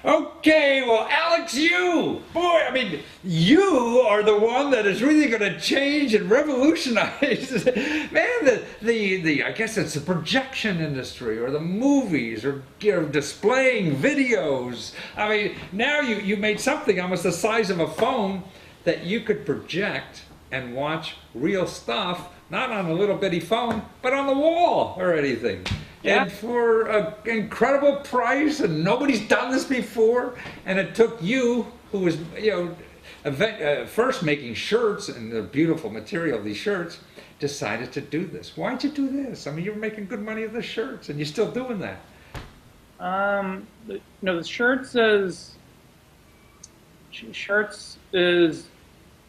Okay, well, Alex, boy, I mean, you are the one that is really going to change and revolutionize, man. The I guess it's the projection industry or the movies or displaying videos. I mean, now you made something almost the size of a phone that you could project and watch real stuff, not on a little bitty phone, but on the wall or anything. Yeah. And for an incredible price, and nobody's done this before. And it took you, who was, first making shirts and the beautiful material of these shirts, decided to do this. Why'd you do this? I mean, you were making good money with the shirts, and you're still doing that. The shirts is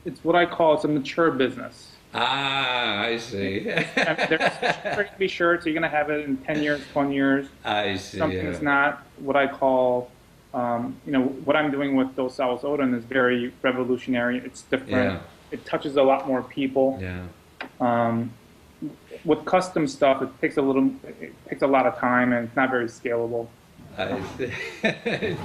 it's what I call it's a mature business. Ah, I see. I mean, there's going to be shirts. You're going to have it in 10 years, 20 years. I see. Something's not what I call, what I'm doing with Dos Sal's Odin is very revolutionary. It's different. Yeah. It touches a lot more people. Yeah. With custom stuff, it takes a lot of time and it's not very scalable.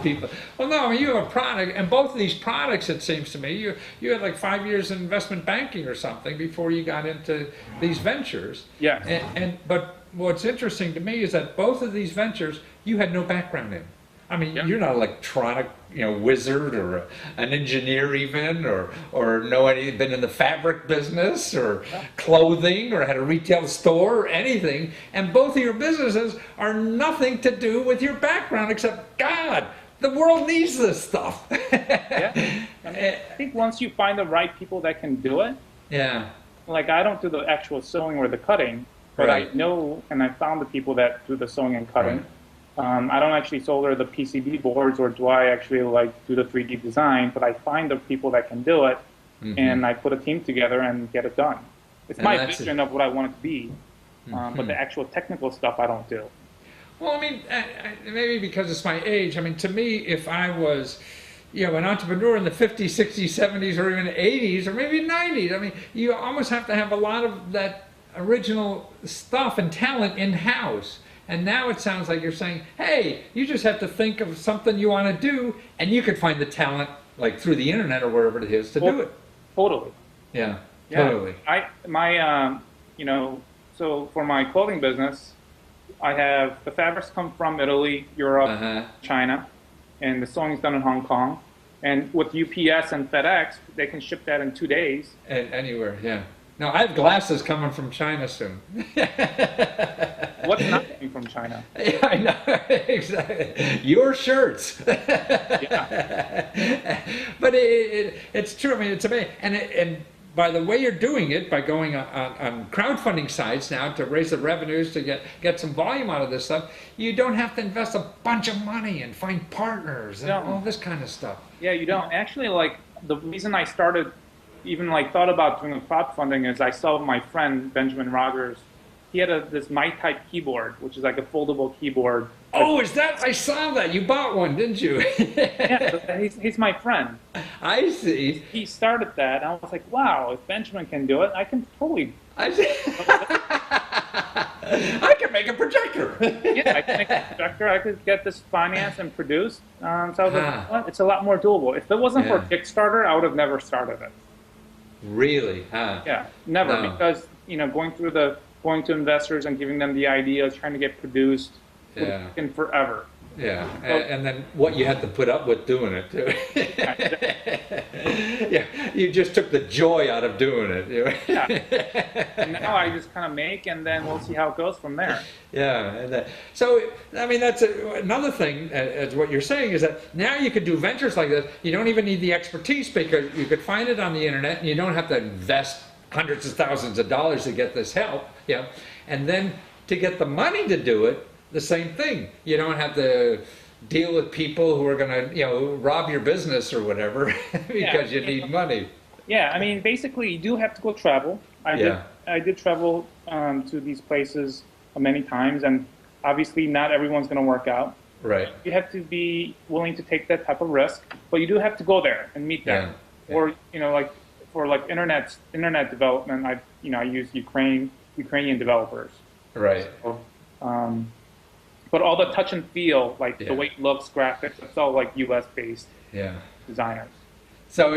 People. Well, no, I mean, you have a product, and both of these products, it seems to me, you had like 5 years in investment banking or something before you got into these ventures. Yeah. But what's interesting to me is that both of these ventures you had no background in. I mean, Yeah. you're not an electronic, wizard or an engineer even, or been in the fabric business or clothing or had a retail store or anything. And both of your businesses are nothing to do with your background except, God, the world needs this stuff. Yeah. I mean, I think once you find the right people that can do it, Yeah. like I don't do the actual sewing or the cutting, but Right. I know and I found the people that do the sewing and cutting. Right. I don't actually solder the PCB boards or do I actually like do the 3D design, but I find the people that can do it and I put a team together and get it done. It's And my that's vision of what I want it to be, but the actual technical stuff I don't do. Well, I mean, maybe because it's my age. I mean, to me, if I was, an entrepreneur in the 50s, 60s, 70s, or even 80s, or maybe 90s, I mean, you almost have to have a lot of that original stuff and talent in-house. And now it sounds like you're saying, hey, you just have to think of something you want to do, and you could find the talent, like through the internet or wherever it is, to do it. Totally. Yeah, Yeah. totally. So for my clothing business, I have the fabrics come from Italy, Europe, China, and the sewing is done in Hong Kong. And with UPS and FedEx, they can ship that in 2 days. Anywhere, yeah. Now, I have glasses coming from China soon. What's not coming from China? Yeah, I know, exactly. Your shirts. Yeah. But it's true. I mean, it's amazing. And by the way you're doing it, by going on crowdfunding sites now to raise the revenues to get some volume out of this stuff, you don't have to invest a bunch of money and find partners and all this kind of stuff. Yeah, you don't. Actually, like, the reason I started, even like thought about doing a crowdfunding is I saw my friend, Benjamin Rogers. He had this My-Type keyboard, which is like a foldable keyboard. Oh, is that? I saw that. You bought one, didn't you? Yeah, he's my friend. I see. He started that, and I was like, wow, if Benjamin can do it, I can totally. I can make a projector. Yeah, I can make a projector. I could get this financed and produced. So I was like, what? It's a lot more doable. If it wasn't for Kickstarter, I would have never started it. Really? Huh? Yeah, never. No. Because, going to investors and giving them the ideas, trying to get produced, would have taken forever. Yeah, and then what you had to put up with doing it too. Yeah, you just took the joy out of doing it. Yeah. And now I just kind of make, and then we'll see how it goes from there. Yeah, and so I mean that's another thing. As what you're saying is that now you could do ventures like this. You don't even need the expertise because you could find it on the internet, and you don't have to invest hundreds of thousands of dollars to get this help. Yeah, and then to get the money to do it. The same thing. You don't have to deal with people who are going to, rob your business or whatever because you need money. Yeah, I mean, basically, you do have to go travel. I did travel to these places many times, and obviously, not everyone's going to work out. Right. You have to be willing to take that type of risk, but you do have to go there and meet them. Yeah. Or like for like internet development, I use Ukrainian developers. Right. So, But all the touch and feel, like Yeah. the way it looks, graphics, it's all like U.S. based Yeah. designers. So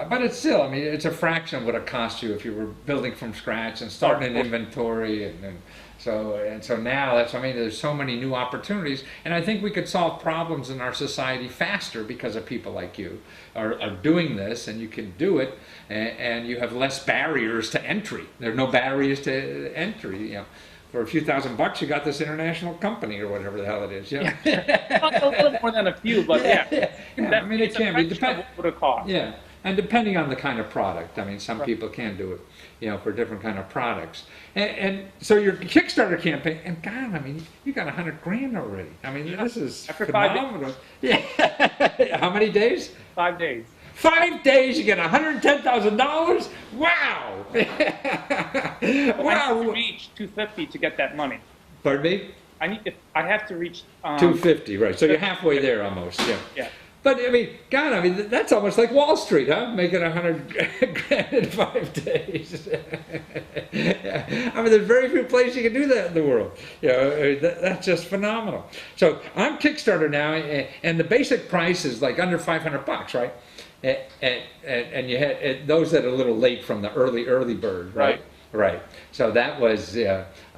but it's still, I mean, it's a fraction of what it cost you if you were building from scratch and starting an inventory, and so now that's, I mean, there's so many new opportunities, and I think we could solve problems in our society faster because of people like you are doing this, and you can do it, and you have less barriers to entry. There are no barriers to entry, you know. For a few $1,000s, you got this international company or whatever the hell it is. Yeah. A little more than a few, but yeah. I mean, it can be depending what it costs. Yeah, and depending on the kind of product. I mean, some Right. people can do it, you know, for different kind of products. And so your Kickstarter campaign, and God, I mean, you got 100 grand already. I mean, this is After 5 days. phenomenal. Yeah. How many days? 5 days. 5 days, you get $110,000. Wow! I need to Wow! reach 250 to get that money. Pardon me? I have to reach 250, right? So you're halfway there almost. Yeah. Yeah. But I mean, God, I mean, that's almost like Wall Street, huh? Making 100 grand in 5 days. I mean, there's very few places you can do that in the world. You know, that's just phenomenal. So I'm Kickstarter now, and the basic price is like under $500, right? And you had those that are a little late from the early bird, right? Right. So that was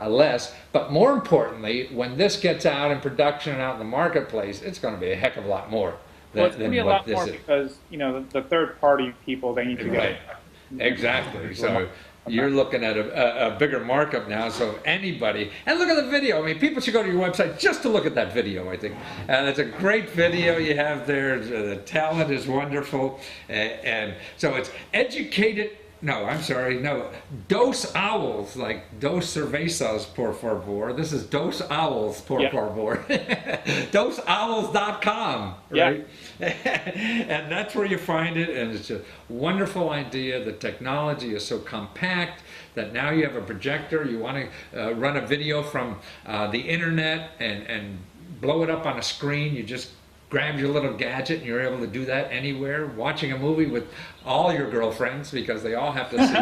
less. But more importantly, when this gets out in production and out in the marketplace, it's going to be a heck of a lot more. Well, it's going to be a lot more because, you know, the third-party people, they need to get it. Exactly. So you're looking at a bigger markup now. So anybody, and look at the video. I mean, people should go to your website just to look at that video, I think. And it's a great video you have there. The talent is wonderful. And so it's educated. No, I'm sorry. No, Dos Owls, like Dos Cervezas, por favor. This is Dos Owls, por favor. DosOwls.com, right? Yeah. And that's where you find it, and it's a wonderful idea. The technology is so compact that now you have a projector. You want to run a video from the internet and blow it up on a screen. You just grab your little gadget and you're able to do that anywhere, watching a movie with all your girlfriends because they all have to see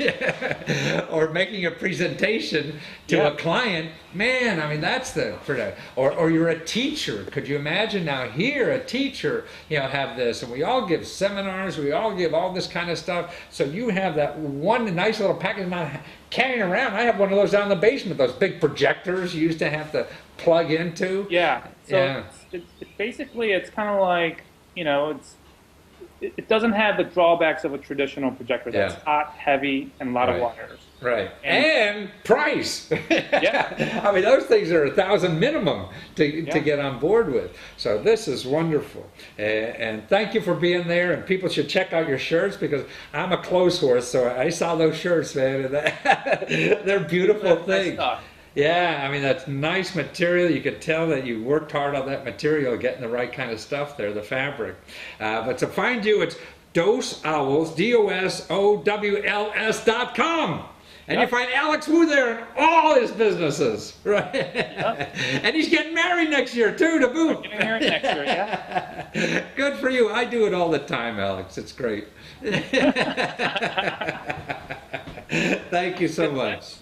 it, or making a presentation to a client. Man, I mean, that's the, or you're a teacher. Could you imagine now here, a teacher, you know, have this, and we all give seminars, we all give all this kind of stuff, so you have that one nice little package not carrying around. I have one of those down in the basement, those big projectors you used to have to plug into. Yeah. So it's basically, it's kind of like, you know, it doesn't have the drawbacks of a traditional projector. That's hot, heavy, and a lot of wires. Right. And price. Yeah. I mean, those things are $1,000 minimum to get on board with. So this is wonderful. And thank you for being there. And people should check out your shirts because I'm a clothes horse, so I saw those shirts, man. They're beautiful things. Yeah, I mean, that's nice material. You could tell that you worked hard on that material, getting the right kind of stuff there, the fabric. But to find you, it's Dos Owls, DOSOWLS.com. And you find Alex Wu there in all his businesses, right? And he's getting married next year, too, to boot. I'm getting married next year, yeah. Good for you. I do it all the time, Alex. It's great. Thank you so much.